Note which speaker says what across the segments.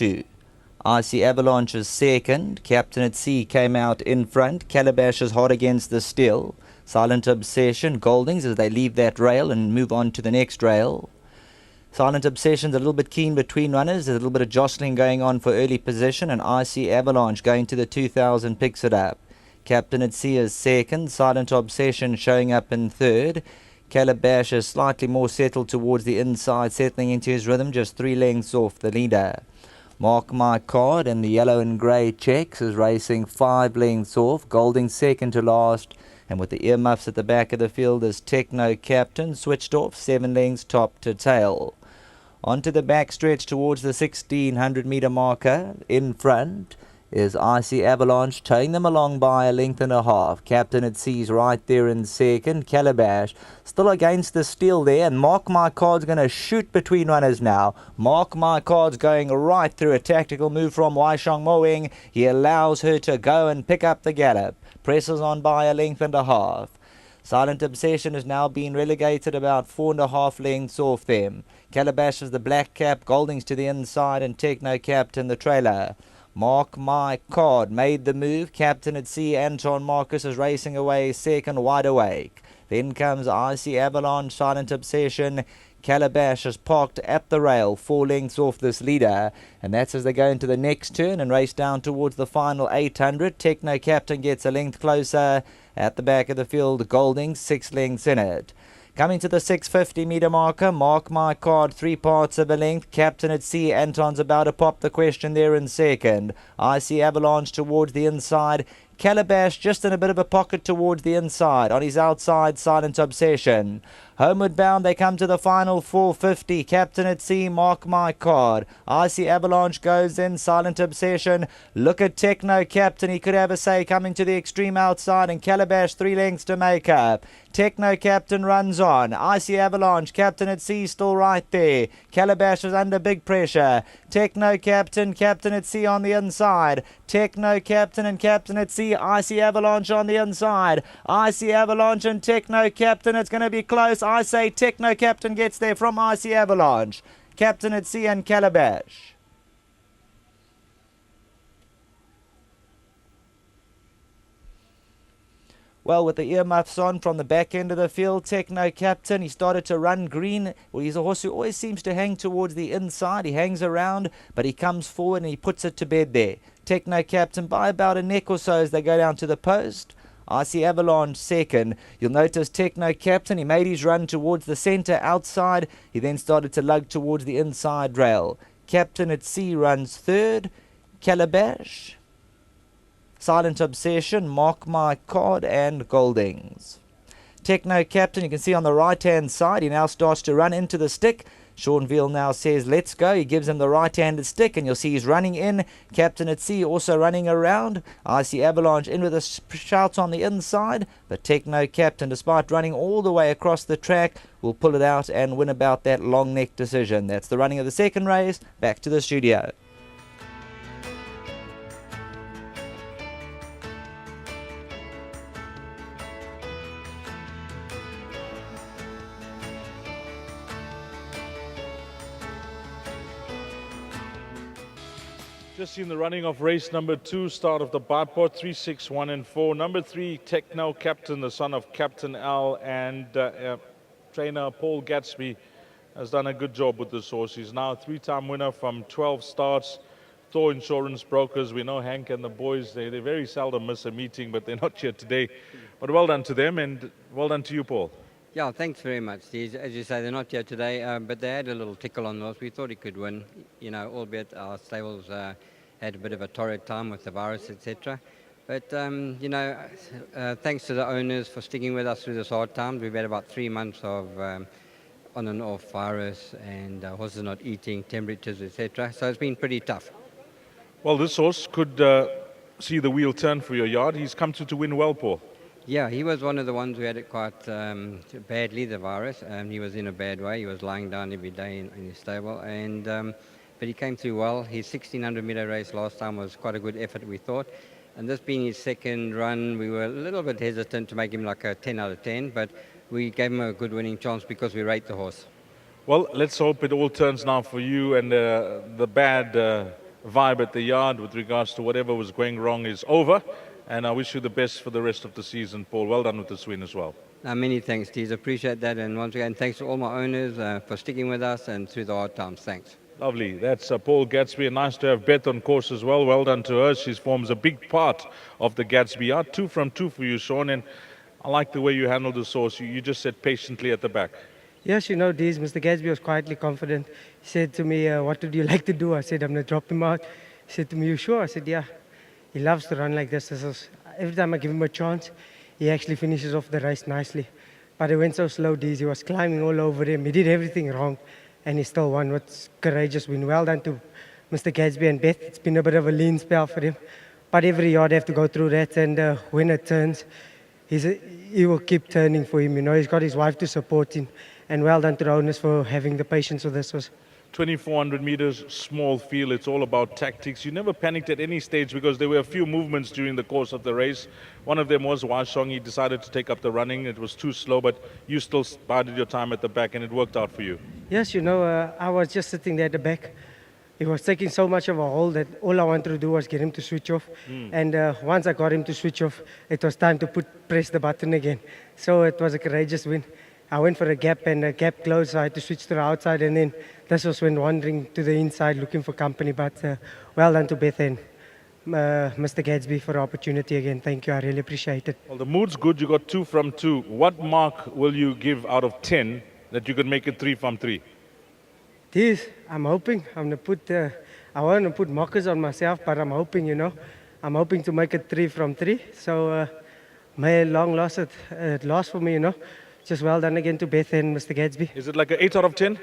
Speaker 1: 2. Icy Avalanche is second. Captain at Sea came out in front. Calabash is hot against the still. Silent Obsession, Goldings as they leave that rail and move on to the next rail. Silent Obsession's a little bit keen between runners. There's a little bit of jostling going on for early position, and Icy Avalanche going to the 2000 picks it up. Captain at Sea is second. Silent Obsession showing up in third. Calabash is slightly more settled towards the inside, settling into his rhythm, just 3 lengths off the leader. Mark My Card in the yellow and grey checks is racing 5 lengths off. Golding second to last. And with the earmuffs at the back of the field is TECHNO Captain, switched off 7 lengths top to tail. Onto the backstretch towards the 1600 metre marker. In front is Icy Avalanche, towing them along by 1.5 lengths. Captain at Sea's right there in second. Calabash still against the steel there, and Mark My Card's going to shoot between runners now. Mark My Card's going right through a tactical move from Waishong Moeng. He allows her to go and pick up the gallop. Presses on by 1.5 lengths. Silent Obsession has now been relegated about 4.5 lengths off them. Calabash is the black cap, Goldings to the inside, and TECHNO Captain the trailer. Mark My Card made the move. Captain at Sea, Anton Marcus is racing away second, wide awake. Then comes Icy Avalanche, Silent Obsession. Calabash is parked at the rail, 4 lengths off this leader. And that's as they go into the next turn and race down towards the final 800. TECHNO Captain gets a length closer. At the back of the field, Golding, 6 lengths in it. Coming to the 650 metre marker, Mark My Card, 3 parts of a length. Captain at Sea, Anton's about to pop the question there in second. Icy Avalanche towards the inside. Calabash just in a bit of a pocket towards the inside. On his outside, Silent Obsession. Homeward bound, they come to the final 450. Captain at Sea, Mark My Card. Icy Avalanche goes in, Silent Obsession. Look at TECHNO Captain, he could have a say coming to the extreme outside, and Calabash 3 lengths to make up. TECHNO Captain runs on. Icy Avalanche, Captain at Sea still right there. Calabash is under big pressure. TECHNO Captain, Captain at Sea on the inside. TECHNO Captain and Captain at Sea. Icy Avalanche on the inside. Icy Avalanche and TECHNO Captain. It's going to be close. I say TECHNO Captain gets there from Icy Avalanche. Captain at Sea and Calabash. Well, with the earmuffs on from the back end of the field, TECHNO Captain, he started to run green. Well, he's a horse who always seems to hang towards the inside. He hangs around, but he comes forward and he puts it to bed there. TECHNO Captain by about a neck or so as they go down to the post. Icy Avalanche second. You'll notice TECHNO Captain, he made his run towards the centre outside. He then started to lug towards the inside rail. Captain at Sea runs third. Calabash, Silent Obsession, Mark My Card, and Goldings. TECHNO Captain, you can see on the right-hand side, he now starts to run into the stick. Sean Veal now says, let's go. He gives him the right-handed stick, and you'll see he's running in. Captain at Sea also running around. Icy Avalanche in with a shout on the inside. But TECHNO Captain, despite running all the way across the track, will pull it out and win about that long neck decision. That's the running of the second race. Back to the studio.
Speaker 2: Just seen the running of race number 2, start of the bipod, 3, 6, 1 and 4. Number 3, TECHNO Captain, the son of Captain Al, and trainer Paul Gatsby has done a good job with this horse. He's now a 3-time winner from 12 starts. Thor Insurance Brokers, we know Hank and the boys, they very seldom miss a meeting, but they're not here today. But well done to them, and well done to you, Paul.
Speaker 3: Yeah, thanks very much. As you say, they're not here today, but they had a little tickle on the horse. We thought he could win, you know, albeit our stables had a bit of a torrid time with the virus, etc. But, you know, thanks to the owners for sticking with us through this hard time. We've had about 3 months of on and off virus and horses not eating, temperatures, etc. So it's been pretty tough.
Speaker 2: Well, this horse could see the wheel turn for your yard. He's come to win well, Paul.
Speaker 3: Yeah, he was one of the ones who had it quite badly, the virus. He was in a bad way. He was lying down every day in his stable. But he came through well. His 1600 metre race last time was quite a good effort, we thought. And this being his second run, we were a little bit hesitant to make him like a 10 out of 10. But we gave him a good winning chance because we rate the horse.
Speaker 2: Well, let's hope it all turns now for you and the bad vibe at the yard with regards to whatever was going wrong is over. And I wish you the best for the rest of the season, Paul. Well done with this win as well.
Speaker 3: Many thanks, Tees. Appreciate that. And once again, thanks to all my owners for sticking with us and through the hard times. Thanks.
Speaker 2: Lovely. That's Paul Gatsby. And nice to have Beth on course as well. Well done to her. She forms a big part of the Gatsby yard. 2 from 2 for you, Sean. And I like the way you handled the source. You just said patiently at the back.
Speaker 4: Yes, you know, Dees, Mr. Gatsby was quietly confident. He said to me, what would you like to do? I said, I'm going to drop him out. He said to me, you sure? I said, yeah. He loves to run like this. Every time I give him a chance, he actually finishes off the race nicely. But it went so slow, Dees. He was climbing all over him. He did everything wrong, and he still won. What's courageous win. Well done to Mr. Gatsby and Beth. It's been a bit of a lean spell for him. But every yard they have to go through that, and when it turns, he will keep turning for him. You know, he's got his wife to support him. And well done to the owners for having the patience with this.
Speaker 2: 2,400 meters, small field. It's all about tactics. You never panicked at any stage because there were a few movements during the course of the race. One of them was Washong. He decided to take up the running. It was too slow, but you still bided your time at the back, and it worked out for you.
Speaker 4: Yes, you know, I was just sitting there at the back. He was taking so much of a hold that all I wanted to do was get him to switch off. And once I got him to switch off, it was time to press the button again. So it was a courageous win. I went for a gap, and the gap closed, so I had to switch to the outside, and then this was when wandering to the inside looking for company. But well done to Beth and Mr. Gatsby for the opportunity again. Thank you, I really appreciate it.
Speaker 2: Well, the mood's good. You got 2 from 2. What mark will you give out of 10 that you could make it 3 from 3?
Speaker 4: This, I'm hoping, I want to put markers on myself, but I'm hoping, you know, I'm hoping to make it 3 from 3. So may long last it last for me, you know. Just well done again to Beth and Mr. Gatsby.
Speaker 2: Is it like an 8 out of 10?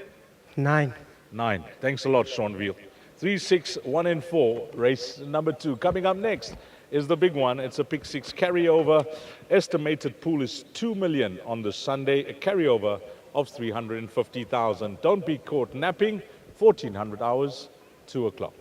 Speaker 4: 9.
Speaker 2: 9. Thanks a lot, Sean Veal. 3, 6, 1 and 4, race number 2. Coming up next is the big one. It's a pick 6 carryover. Estimated pool is 2 million on the Sunday. A carryover of 350,000. Don't be caught napping. 1400 hours, 2 o'clock.